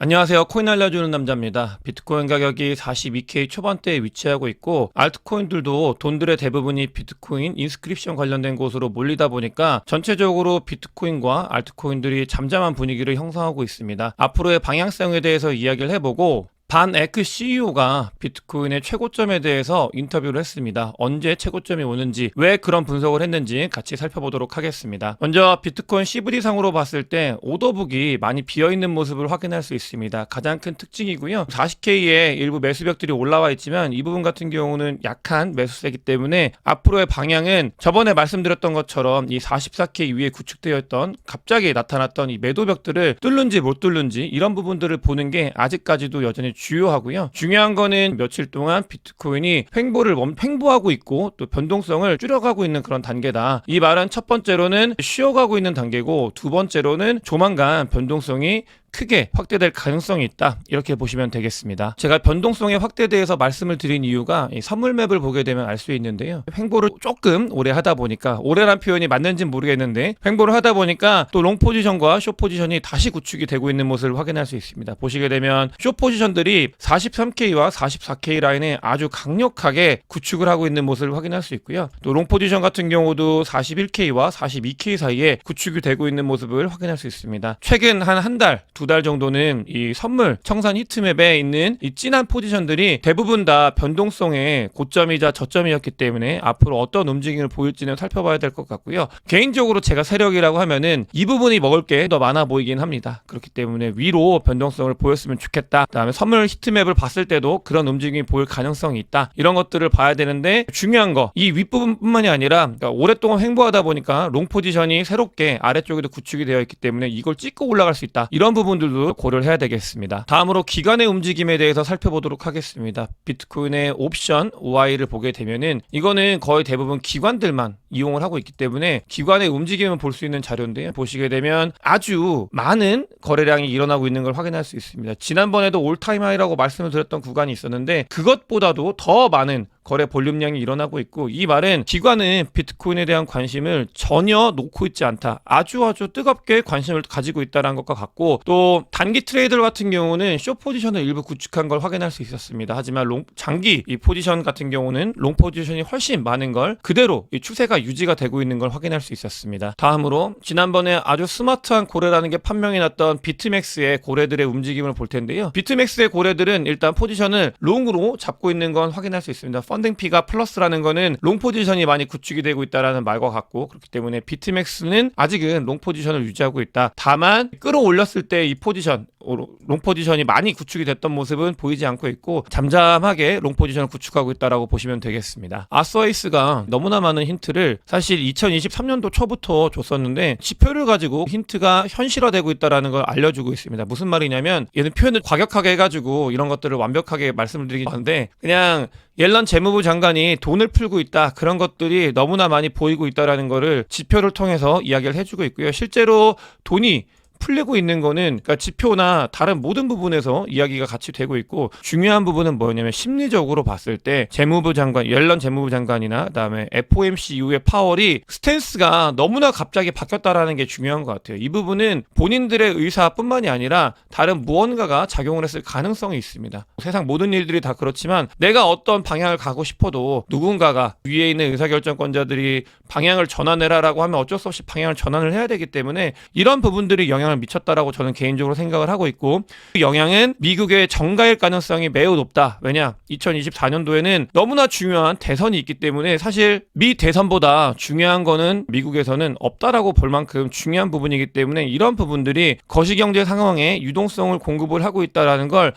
안녕하세요. 코인 알려주는 남자입니다. 비트코인 가격이 42K 초반대에 위치하고 있고 알트코인들도 돈들의 대부분이 비트코인 인스크립션 관련된 곳으로 몰리다 보니까 전체적으로 비트코인과 알트코인들이 잠잠한 분위기를 형성하고 있습니다. 앞으로의 방향성에 대해서 이야기를 해보고 반 에크 CEO가 비트코인의 최고점에 대해서 인터뷰를 했습니다. 언제 최고점이 오는지, 왜 그런 분석을 했는지 같이 살펴보도록 하겠습니다. 먼저 비트코인 CVD상으로 봤을 때 오더북이 많이 비어있는 모습을 확인할 수 있습니다. 가장 큰 특징이고요. 40K에 일부 매수벽들이 올라와 있지만 이 부분 같은 경우는 약한 매수세이기 때문에 앞으로의 방향은 저번에 말씀드렸던 것처럼 이 44K 위에 구축되어 있던 갑자기 나타났던 이 매도벽들을 뚫는지 못 뚫는지 이런 부분들을 보는 게 아직까지도 여전히 주요하고요. 중요한 거는 며칠 동안 비트코인이 횡보하고 있고 또 변동성을 줄여가고 있는 그런 단계다. 이 말은 첫 번째로는 쉬어가고 있는 단계고, 두 번째로는 조만간 변동성이 크게 확대될 가능성이 있다, 이렇게 보시면 되겠습니다. 제가 변동성의 확대에 대해서 말씀을 드린 이유가 이 선물 맵을 보게 되면 알 수 있는데요. 횡보를 조금 오래 하다 보니까, 오래란 표현이 맞는지는 모르겠는데 횡보를 하다 보니까 또 롱 포지션과 숏 포지션이 다시 구축이 되고 있는 모습을 확인할 수 있습니다. 보시게 되면 숏 포지션들이 43K와 44K 라인에 아주 강력하게 구축을 하고 있는 모습을 확인할 수 있고요. 또 롱 포지션 같은 경우도 41K와 42K 사이에 구축이 되고 있는 모습을 확인할 수 있습니다. 최근 한 달, 두 달 정도는 이 선물 청산 히트맵에 있는 이 진한 포지션들이 대부분 다 변동성의 고점이자 저점이었기 때문에 앞으로 어떤 움직임을 보일지는 살펴봐야 될 것 같고요. 개인적으로 제가 세력이라고 하면은 이 부분이 먹을 게 더 많아 보이긴 합니다. 그렇기 때문에 위로 변동성을 보였으면 좋겠다. 그다음에 선물 히트맵을 봤을 때도 그런 움직임이 보일 가능성이 있다. 이런 것들을 봐야 되는데, 중요한 거 이 윗부분뿐만이 아니라, 그러니까 오랫동안 횡보하다 보니까 롱 포지션이 새롭게 아래쪽에도 구축이 되어 있기 때문에 이걸 찍고 올라갈 수 있다. 이런 부분들도 고려를 해야 되겠습니다. 다음으로 기관의 움직임에 대해서 살펴보도록 하겠습니다. 비트코인의 옵션 OI를 보게 되면은 이거는 거의 대부분 기관들만 이용을 하고 있기 때문에 기관의 움직임을 볼 수 있는 자료인데요. 보시게 되면 아주 많은 거래량이 일어나고 있는 걸 확인할 수 있습니다. 지난번에도 올타임 하이라고 말씀을 드렸던 구간이 있었는데 그것보다도 더 많은 거래 볼륨량이 일어나고 있고, 이 말은 기관은 비트코인에 대한 관심을 전혀 놓고 있지 않다, 아주 뜨겁게 관심을 가지고 있다는 것과 같고, 또 단기 트레이더 같은 경우는 숏 포지션을 일부 구축한 걸 확인할 수 있었습니다. 하지만 장기 이 포지션 같은 경우는 롱 포지션이 훨씬 많은 걸 그대로 이 추세가 유지가 되고 있는 걸 확인할 수 있었습니다. 다음으로 지난번에 아주 스마트한 고래라는 게 판명이 났던 비트맥스의 고래들의 움직임을 볼 텐데요. 비트맥스의 고래들은 일단 포지션을 롱으로 잡고 있는 건 확인할 수 있습니다. 펀딩피가 플러스라는 거는 롱 포지션이 많이 구축이 되고 있다라는 말과 같고, 그렇기 때문에 비트맥스는 아직은 롱 포지션을 유지하고 있다. 다만 끌어올렸을 때 이 포지션, 롱 포지션이 많이 구축이 됐던 모습은 보이지 않고 있고, 잠잠하게 롱 포지션을 구축하고 있다라고 보시면 되겠습니다. 아스와이스가 너무나 많은 힌트를 사실 2023년도 초부터 줬었는데 지표를 가지고 힌트가 현실화되고 있다라는 걸 알려주고 있습니다. 무슨 말이냐면, 얘는 표현을 과격하게 해가지고 이런 것들을 완벽하게 말씀을 드리긴 하는데, 그냥 옐런 재무부 장관이 돈을 풀고 있다, 그런 것들이 너무나 많이 보이고 있다라는 거를 지표를 통해서 이야기를 해주고 있고요. 실제로 돈이 풀리고 있는 거는 그러니까 지표나 다른 모든 부분에서 이야기가 같이 되고 있고, 중요한 부분은 뭐냐면 심리적으로 봤을 때 재무부 장관, 옐런 재무부 장관이나 그다음에 FOMC 이후의 파월이 스탠스가 너무나 갑자기 바뀌었다라는 게 중요한 것 같아요. 이 부분은 본인들의 의사뿐만이 아니라 다른 무언가가 작용을 했을 가능성이 있습니다. 세상 모든 일들이 다 그렇지만 내가 어떤 방향을 가고 싶어도 누군가가 위에 있는 의사결정권자들이 방향을 전환해라라고 하면 어쩔 수 없이 방향을 전환을 해야 되기 때문에 이런 부분들이 영향을 미쳤다라고 저는 개인적으로 생각을 하고 있고, 그 영향은 미국의 정가일 가능성이 매우 높다. 왜냐? 2024년도에는 너무나 중요한 대선이 있기 때문에 사실 미 대선보다 중요한 거는 미국에서는 없다라고 볼 만큼 중요한 부분이기 때문에 이런 부분들이 거시경제 상황에 유동성을 공급을 하고 있다라는 걸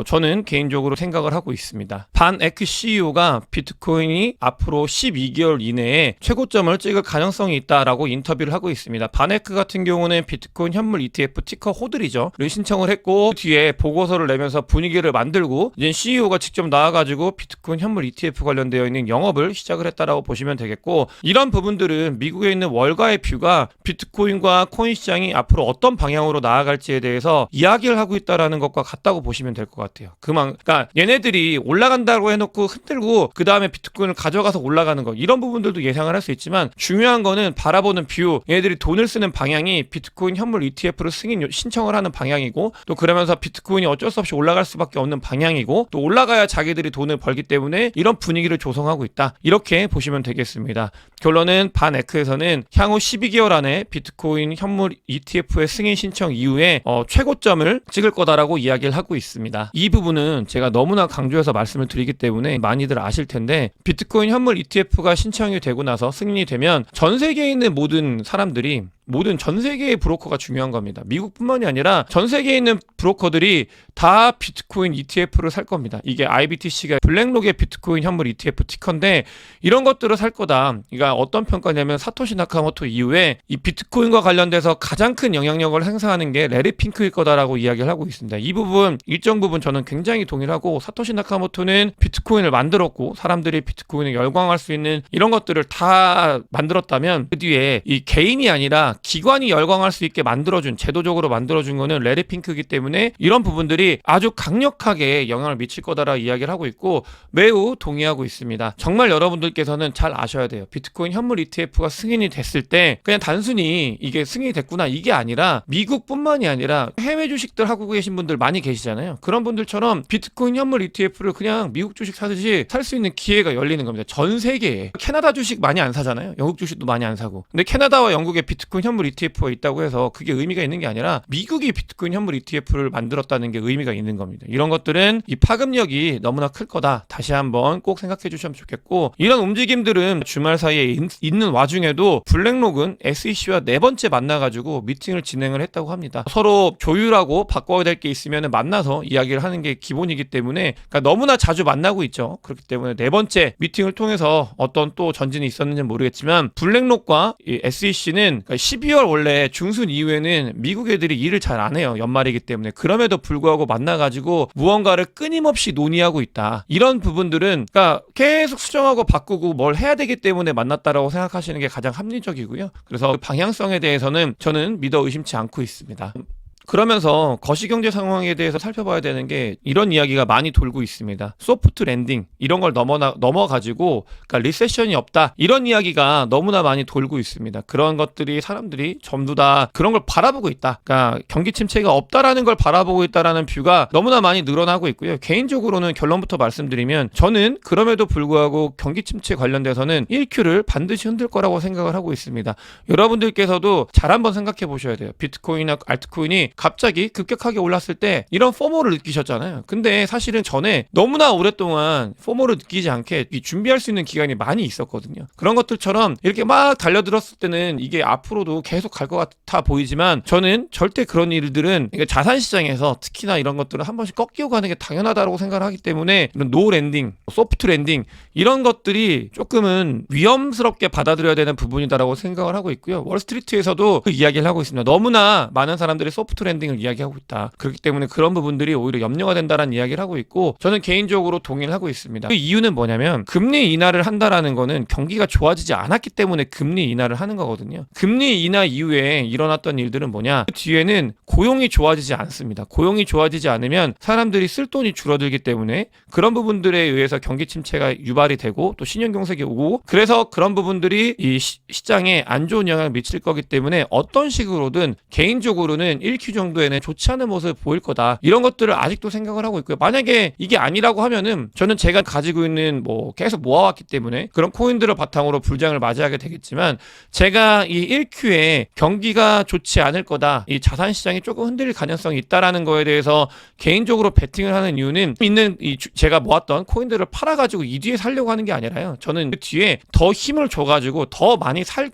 저는 개인적으로 생각을 하고 있습니다. 반 에크 CEO가 비트코인이 앞으로 12개월 이내에 최고점을 찍을 가능성이 있다라고 인터뷰를 하고 있습니다. 반 에크 같은 경우는 비트코인 현물 ETF 티커 호들이죠. 를 신청을 했고, 뒤에 보고서를 내면서 분위기를 만들고 이제 CEO가 직접 나와가지고 비트코인 현물 ETF 관련되어 있는 영업을 시작을 했다라고 보시면 되겠고, 이런 부분들은 미국에 있는 월가의 뷰가 비트코인과 코인 시장이 앞으로 어떤 방향으로 나아갈지에 대해서 이야기를 하고 있다라는 것과 같다고 보시면 될 것 같습니다. 것 같아요. 그러니까 얘네들이 올라간다고 해놓고 흔들고 그 다음에 비트코인을 가져가서 올라가는 거 이런 부분들도 예상을 할 수 있지만 중요한 거는 바라보는 뷰, 얘네들이 돈을 쓰는 방향이 비트코인 현물 ETF를 승인 신청을 하는 방향이고 또 그러면서 비트코인이 어쩔 수 없이 올라갈 수밖에 없는 방향이고 또 올라가야 자기들이 돈을 벌기 때문에 이런 분위기를 조성하고 있다. 이렇게 보시면 되겠습니다. 결론은 반에크에서는 향후 12개월 안에 비트코인 현물 ETF의 승인 신청 이후에 최고점을 찍을 거다라고 이야기를 하고 있습니다. 이 부분은 제가 너무나 강조해서 말씀을 드리기 때문에 많이들 아실 텐데 비트코인 현물 ETF가 신청이 되고 나서 승인이 되면 전 세계에 있는 모든 사람들이 전 세계의 브로커가 중요한 겁니다. 미국뿐만이 아니라 전 세계에 있는 브로커들이 다 비트코인 ETF를 살 겁니다. 이게 IBTC가 블랙록의 비트코인 현물 ETF 티커인데 이런 것들을 살 거다. 그러니까 어떤 평가냐면 사토시 나카모토 이후에 이 비트코인과 관련돼서 가장 큰 영향력을 행사하는 게 레리 핑크일 거다라고 이야기를 하고 있습니다. 이 부분 일정 부분 저는 굉장히 동일하고 사토시 나카모토는 비트코인을 만들었고 사람들이 비트코인을 열광할 수 있는 이런 것들을 다 만들었다면 그 뒤에 이 개인이 아니라 기관이 열광할 수 있게 만들어준 제도적으로 만들어준 거는 레리 핑크이기 때문에 이런 부분들이 아주 강력하게 영향을 미칠 거다라 이야기를 하고 있고 매우 동의하고 있습니다. 정말 여러분들께서는 잘 아셔야 돼요. 비트코인 현물 ETF가 승인이 됐을 때 그냥 단순히 이게 승인이 됐구나 이게 아니라 미국뿐만이 아니라 해외 주식들 하고 계신 분들 많이 계시잖아요. 그런 분들처럼 비트코인 현물 ETF를 그냥 미국 주식 사듯이 살 수 있는 기회가 열리는 겁니다. 전 세계에. 캐나다 주식 많이 안 사잖아요. 영국 주식도 많이 안 사고. 근데 캐나다와 영국에 비트코인 현물 ETF가 있다고 해서 그게 의미가 있는 게 아니라 미국이 비트코인 현물 ETF를 만들었다는 게 의미가 있는 겁니다. 이런 것들은 이 파급력이 너무나 클 거다. 다시 한번 꼭 생각해 주시면 좋겠고 이런 움직임들은 주말 사이에 있는 와중에도 블랙록은 SEC와 네 번째 만나가지고 미팅을 진행을 했다고 합니다. 서로 조율하고 바꿔야 될 게 있으면 만나서 이야기를 하는 게 기본이기 때문에 그러니까 너무나 자주 만나고 있죠. 그렇기 때문에 네 번째 미팅을 통해서 어떤 또 전진이 있었는지는 모르겠지만 블랙록과 이 SEC는 12월 원래 중순 이후에는 미국 애들이 일을 잘 안 해요. 연말이기 때문에. 그럼에도 불구하고 만나가지고 무언가를 끊임없이 논의하고 있다. 이런 부분들은 그러니까 계속 수정하고 바꾸고 뭘 해야 되기 때문에 만났다라고 생각하시는 게 가장 합리적이고요. 그래서 그 방향성에 대해서는 저는 믿어 의심치 않고 있습니다. 그러면서 거시경제 상황에 대해서 살펴봐야 되는 게 이런 이야기가 많이 돌고 있습니다. 소프트 랜딩 이런 걸 넘어가지고 그러니까 리세션이 없다 이런 이야기가 너무나 많이 돌고 있습니다. 그런 것들이 사람들이 전부 다 그런 걸 바라보고 있다. 그러니까 경기 침체가 없다라는 걸 바라보고 있다라는 뷰가 너무나 많이 늘어나고 있고요. 개인적으로는 결론부터 말씀드리면 저는 그럼에도 불구하고 경기 침체 관련돼서는 1Q를 반드시 흔들 거라고 생각을 하고 있습니다. 여러분들께서도 잘 한번 생각해 보셔야 돼요. 비트코인이나 알트코인이 갑자기 급격하게 올랐을 때 이런 포모를 느끼셨잖아요. 근데 사실은 전에 너무나 오랫동안 포모를 느끼지 않게 준비할 수 있는 기간이 많이 있었거든요. 그런 것들처럼 이렇게 막 달려들었을 때는 이게 앞으로도 계속 갈 것 같아 보이지만 저는 절대 그런 일들은 자산시장에서 특히나 이런 것들을 한 번씩 꺾이고 가는 게 당연하다고 생각을 하기 때문에 이런 노 랜딩, 소프트 랜딩 이런 것들이 조금은 위험스럽게 받아들여야 되는 부분이다라고 생각을 하고 있고요. 월스트리트에서도 그 이야기를 하고 있습니다. 너무나 많은 사람들이 소프트 랜딩을 이야기하고 있다. 그렇기 때문에 그런 부분들이 오히려 염려가 된다라는 이야기를 하고 있고 저는 개인적으로 동의를 하고 있습니다. 그 이유는 뭐냐면 금리 인하를 한다라는 거는 경기가 좋아지지 않았기 때문에 금리 인하를 하는 거거든요. 금리 인하 이후에 일어났던 일들은 뭐냐? 그 뒤에는 고용이 좋아지지 않습니다. 고용이 좋아지지 않으면 사람들이 쓸 돈이 줄어들기 때문에 그런 부분들에 의해서 경기 침체가 유발이 되고 또 신용경색이 오고 그래서 그런 부분들이 이 시장에 안 좋은 영향을 미칠 거기 때문에 어떤 식으로든 개인적으로는 1Q 정도에는 좋지 않은 모습을 보일 거다. 이런 것들을 아직도 생각을 하고 있고요. 만약에 이게 아니라고 하면은 저는 제가 가지고 있는 계속 모아왔기 때문에 그런 코인들을 바탕으로 불장을 맞이하게 되겠지만 제가 이 1Q에 경기가 좋지 않을 거다. 이 자산시장이 조금 흔들릴 가능성이 있다라는 거에 대해서 개인적으로 베팅을 하는 이유는 제가 모았던 코인들을 팔아가지고 이 뒤에 살려고 하는 게 아니라요. 저는 그 뒤에 더 힘을 줘가지고 더 많이 살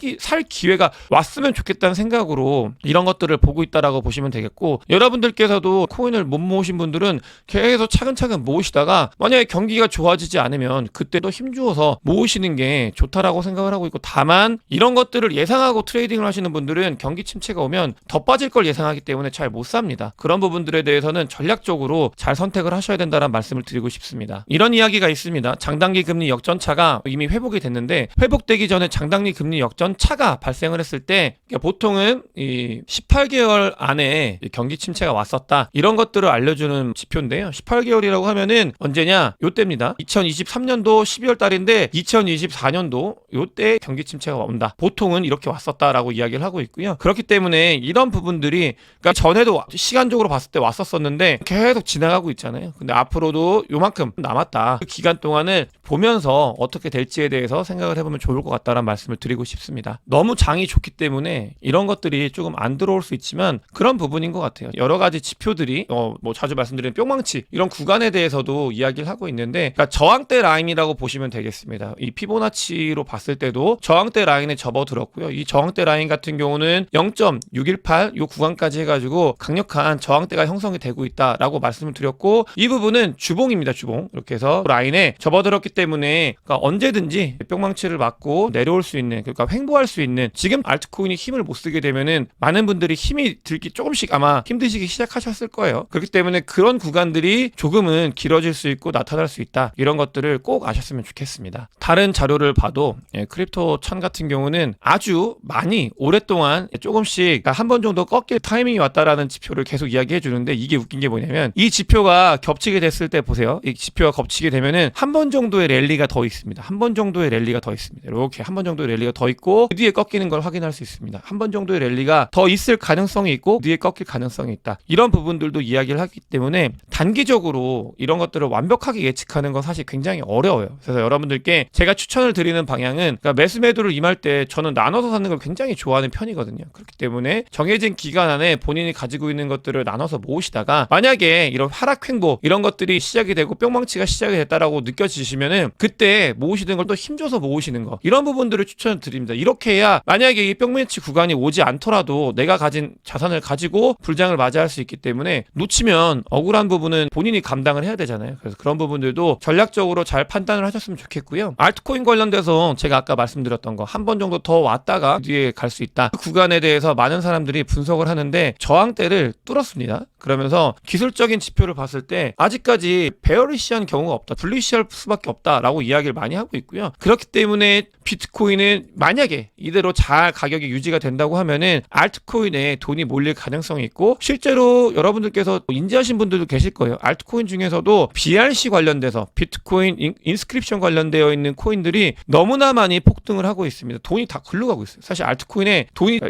기회가 왔으면 좋겠다는 생각으로 이런 것들을 보고 있다라고 보시면 되겠고 여러분들께서도 코인을 못 모으신 분들은 계속 차근차근 모으시다가 만약에 경기가 좋아지지 않으면 그때도 힘주어서 모으시는 게 좋다라고 생각을 하고 있고 다만 이런 것들을 예상하고 트레이딩을 하시는 분들은 경기 침체가 오면 더 빠질 걸 예상하기 때문에 잘 못 삽니다. 그런 부분들에 대해서는 전략적으로 잘 선택을 하셔야 된다는 말씀을 드리고 싶습니다. 이런 이야기가 있습니다. 장단기 금리 역전차가 이미 회복이 됐는데 회복되기 전에 장단기 금리 역전차가 발생을 했을 때 보통은 이 18개월 안에 구간에 경기 침체가 왔었다. 이런 것들을 알려주는 지표인데요. 18개월이라고 하면은 언제냐? 요때입니다. 2023년도 12월 달인데 2024년도 요때 경기 침체가 온다. 보통은 이렇게 왔었다라고 이야기를 하고 있고요. 그렇기 때문에 이런 부분들이 그러니까 전에도 시간적으로 봤을 때 왔었었는데 계속 지나가고 있잖아요. 근데 앞으로도 요만큼 남았다. 그 기간 동안을 보면서 어떻게 될지에 대해서 생각을 해보면 좋을 것 같다라는 말씀을 드리고 싶습니다. 너무 장이 좋기 때문에 이런 것들이 조금 안 들어올 수 있지만 그런 부분인 것 같아요. 여러 가지 지표들이 뭐 자주 말씀드리는 뿅망치 이런 구간에 대해서도 이야기를 하고 있는데 그러니까 저항대 라인이라고 보시면 되겠습니다. 이 피보나치로 봤을 때도 저항대 라인에 접어들었고요. 이 저항대 라인 같은 경우는 0.618 요 구간까지 해가지고 강력한 저항대가 형성이 되고 있다라고 말씀을 드렸고 이 부분은 주봉입니다. 주봉 이렇게 해서 라인에 접어들었기 때문에 그러니까 언제든지 뿅망치를 맞고 내려올 수 있는 그러니까 횡보할 수 있는 지금 알트코인이 힘을 못 쓰게 되면은 많은 분들이 힘이 들기 조금씩 아마 힘드시기 시작하셨을 거예요. 그렇기 때문에 그런 구간들이 조금은 길어질 수 있고 나타날 수 있다. 이런 것들을 꼭 아셨으면 좋겠습니다. 다른 자료를 봐도 크립토 천 같은 경우는 아주 많이 오랫동안 조금씩 한 번 정도 꺾일 타이밍이 왔다라는 지표를 계속 이야기해 주는데 이게 웃긴 게 뭐냐면 이 지표가 겹치게 됐을 때 보세요. 이 지표가 겹치게 되면은 한 번 정도의 랠리가 더 있습니다. 한 번 정도의 랠리가 더 있습니다. 이렇게 한 번 정도의 랠리가 더 있고 그 뒤에 꺾이는 걸 확인할 수 있습니다. 한 번 정도의 랠리가 더 있을 가능성이 있고 그 뒤에 꺾일 가능성이 있다. 이런 부분들도 이야기를 하기 때문에 단기적으로 이런 것들을 완벽하게 예측하는 건 사실 굉장히 어려워요. 그래서 여러분들께 제가 추천을 드리는 방향은 그러니까 매수 매도를 임할 때 저는 나눠서 사는 걸 굉장히 좋아하는 편이거든요. 그렇기 때문에 정해진 기간 안에 본인이 가지고 있는 것들을 나눠서 모으시다가 만약에 이런 하락 횡보 이런 것들이 시작이 되고 뿅망치가 시작이 됐다라고 느껴지시면은 그때 모으시는 걸 또 힘줘서 모으시는 거 이런 부분들을 추천을 드립니다. 이렇게 해야 만약에 이 뿅망치 구간이 오지 않더라도 내가 가진 자산을 가지고 불장을 맞이할 수 있기 때문에 놓치면 억울한 부분은 본인이 감당을 해야 되잖아요. 그래서 그런 부분들도 전략적으로 잘 판단을 하셨으면 좋겠고요. 알트코인 관련돼서 제가 아까 말씀드렸던 거 한 번 정도 더 왔다가 뒤에 갈 수 있다. 그 구간에 대해서 많은 사람들이 분석을 하는데 저항대를 뚫었습니다. 그러면서 기술적인 지표를 봤을 때 아직까지 베어리시한 경우가 없다. 불리시할 수밖에 없다라고 이야기를 많이 하고 있고요. 그렇기 때문에 비트코인은 만약에 이대로 잘 가격이 유지가 된다고 하면은 알트코인에 돈이 몰릴 가능성이 있고 실제로 여러분들께서 인지하신 분들도 계실 거예요. 알트코인 중에서도 BRC 관련돼서 비트코인 인스크립션 관련되어 있는 코인들이 너무나 많이 폭등을 하고 있습니다. 돈이 다 글로 가고 있어요. 사실 알트코인에 돈이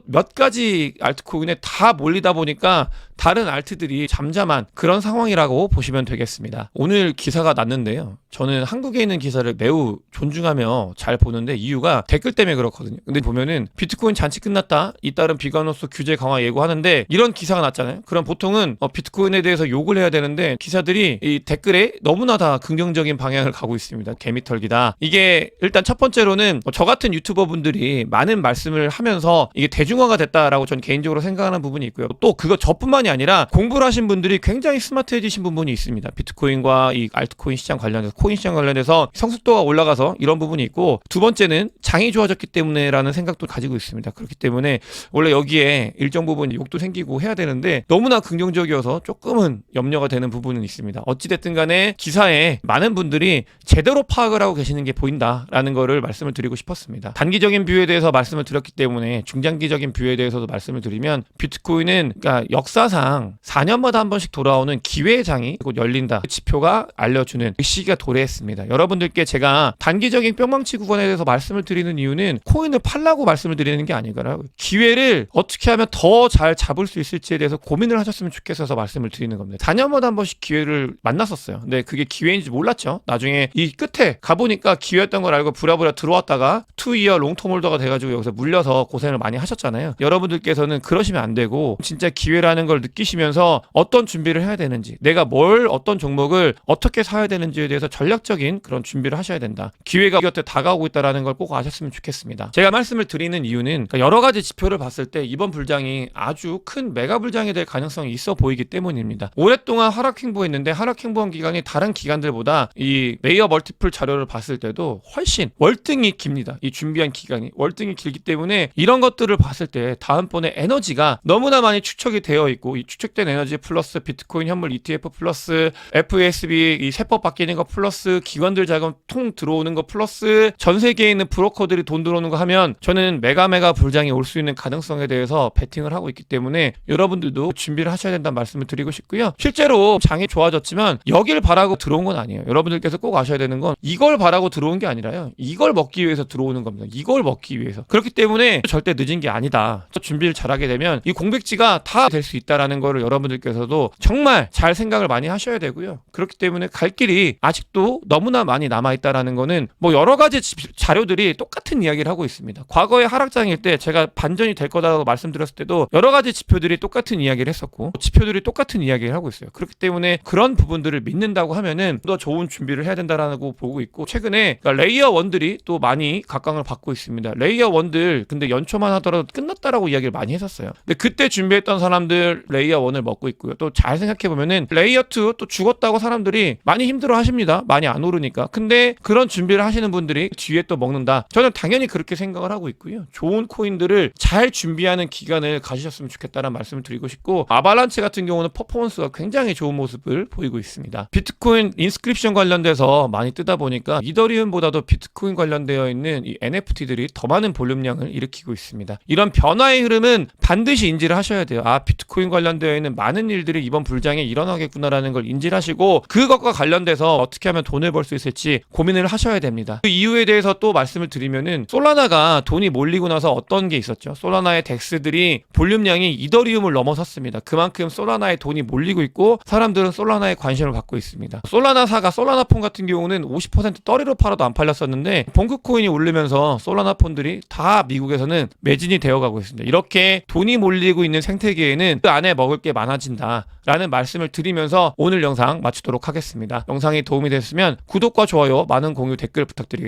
몇 가지 알트코인에 다 몰리다 보니까 다른 알트들이 잠잠한 그런 상황이라고 보시면 되겠습니다. 오늘 기사가 났는데요. 저는 한국에 있는 기사를 매우 존중하며 잘 보는데 이유가 댓글 때문에 그렇거든요. 근데 보면은 비트코인 잔치 끝났다. 잇따른 비관으로서 규제 강화 예고하는데 이런 기사가 났잖아요. 그럼 보통은 비트코인에 대해서 욕을 해야 되는데 기사들이 이 댓글에 너무나 다 긍정적인 방향을 가고 있습니다. 개미털기다. 이게 일단 첫 번째로는 저 같은 유튜버 분들이 많은 말씀을 하면서 이게 대중화가 됐다라고 전 개인적으로 생각하는 부분이 있고요. 또 그거 저뿐만이 아니라 공부를 하신 분들이 굉장히 스마트해지신 부분이 있습니다. 비트코인과 이 알트코인 시장 관련해서 코인 시장 관련해서 성숙도가 올라가서 이런 부분이 있고 두 번째는 장이 좋아졌기 때문에라는 생각도 가지고 있습니다. 그렇기 때문에 원래 여기에 일정 부분 욕도 생기고 해야 되는데 너무나 긍정적이어서 조금은 염려가 되는 부분은 있습니다. 어찌됐든 간에 기사에 많은 분들이 제대로 파악을 하고 계시는 게 보인다라는 거를 말씀을 드리고 싶었습니다. 단기적인 뷰에 대해서 말씀을 드렸기 때문에 중장기적인 뷰에 대해서도 말씀을 드리면 비트코인은 그러니까 역사상 4년마다 한 번씩 돌아오는 기회의 장이 곧 열린다. 그 지표가 알려주는 그 시기가 도래했습니다. 여러분들께 제가 단기적인 뿅망치 구간에 대해서 말씀을 드리는 이유는 코인을 팔라고 말씀을 드리는 게 아니라 기회를 어떻게 하면 더 잘 잡을 수 있을지에 대해서 고민을 하셨으면 좋겠어서 말씀을 드리는 겁니다. 4년마다 한 번씩 기회를 만났었어요. 근데 그게 기회인지 몰랐죠. 나중에 이 끝에 가보니까 기회였던 걸 알고 부랴부랴 들어왔다가 2이어 롱텀 홀더가 돼가지고 여기서 물려서 고생을 많이 하셨잖아요. 여러분들께서는 그러시면 안 되고 진짜 기회라는 걸 느끼시면서 어떤 준비를 해야 되는지 내가 어떤 종목을 어떻게 사야 되는지에 대해서 전략적인 그런 준비를 하셔야 된다. 기회가 곁에 다가오고 있다는 걸 꼭 아셨으면 좋겠습니다. 제가 말씀을 드리는 이유는 여러 가지 지표를 봤을 때 이번 불장이 아주 큰 메가 불장이 될 가능성이 있어 보이기 때문입니다. 오랫동안 하락 횡보했는데 하락 횡보한 기간이 다른 기간들보다 이 메이어 멀티플 자료를 봤을 때도 훨씬 월등히 깁니다. 이 준비한 기간이 월등히 길기 때문에 이런 것들을 봤을 때 다음번에 에너지가 너무나 많이 축적이 되어 있고 이 추측된 에너지 플러스 비트코인 현물 ETF 플러스 FASB 이 세법 바뀌는 거 플러스 기관들 자금 통 들어오는 거 플러스 전 세계에 있는 브로커들이 돈 들어오는 거 하면 저는 메가 불장이 올 수 있는 가능성에 대해서 베팅을 하고 있기 때문에 여러분들도 준비를 하셔야 된다는 말씀을 드리고 싶고요. 실제로 장이 좋아졌지만 여길 바라고 들어온 건 아니에요. 여러분들께서 꼭 아셔야 되는 건 이걸 바라고 들어온 게 아니라요. 이걸 먹기 위해서 들어오는 겁니다. 이걸 먹기 위해서. 그렇기 때문에 절대 늦은 게 아니다. 준비를 잘하게 되면 이 공백지가 다 될 수 있다라는 거를 여러분들께서도 정말 잘 생각을 많이 하셔야 되고요. 그렇기 때문에 갈 길이 아직도 너무나 많이 남아있다라는 거는 뭐 여러 가지 자료들이 똑같은 이야기를 하고 있습니다. 과거에 하락장일 때 제가 반전이 될 거다라고 말씀드렸을 때도 여러 가지 지표들이 똑같은 이야기를 했었고 지표들이 똑같은 이야기를 하고 있어요. 그렇기 때문에 그런 부분들을 믿는다고 하면은 더 좋은 준비를 해야 된다라고 보고 있고 최근에 그러니까 레이어 1들이 또 많이 각광을 받고 있습니다. 레이어 1들 근데 연초만 하더라도 끝났다라고 이야기를 많이 했었어요. 근데 그때 준비했던 사람들 레이어 1을 먹고 있고요. 또 잘 생각해보면은 레이어 2 또 죽었다고 사람들이 많이 힘들어 하십니다. 많이 안 오르니까. 근데 그런 준비를 하시는 분들이 뒤에 또 먹는다. 저는 당연히 그렇게 생각을 하고 있고요. 좋은 코인들을 잘 준비하는 기간을 가지셨으면 좋겠다는 말씀을 드리고 싶고 아발란치 같은 경우는 퍼포먼스가 굉장히 좋은 모습을 보이고 있습니다. 비트코인 인스크립션 관련돼서 많이 뜨다 보니까 이더리움보다도 비트코인 관련되어 있는 이 NFT들이 더 많은 볼륨량을 일으키고 있습니다. 이런 변화의 흐름은 반드시 인지를 하셔야 돼요. 아, 비트코인 관련되어 있는 많은 일들이 이번 불장에 일어나겠구나라는 걸 인지를 하시고 그것과 관련돼서 어떻게 하면 돈을 벌 수 있을지 고민을 하셔야 됩니다. 그 이유에 대해서 또 말씀을 드리면은 솔라나가 돈이 몰리고 나서 어떤 게 있었죠? 솔라나의 덱스들이 볼륨량이 이더리움을 넘어섰습니다. 그만큼 솔라나의 돈이 몰리고 있고 사람들은 솔라나에 관심을 갖고 있습니다. 솔라나사가 솔라나폰 같은 경우는 50% 떨이로 팔아도 안 팔렸었는데 본크코인이 오르면서 솔라나폰들이 다 미국에서는 매진이 되어가고 있습니다. 이렇게 돈이 몰리고 있는 생태계에는 그 안에 먹을 게 많아진다 라는 말씀을 드리면서 오늘 영상 마치도록 하겠습니다. 영상이 도움이 됐으면 구독과 좋아요, 많은 공유, 댓글 부탁드리겠습니다.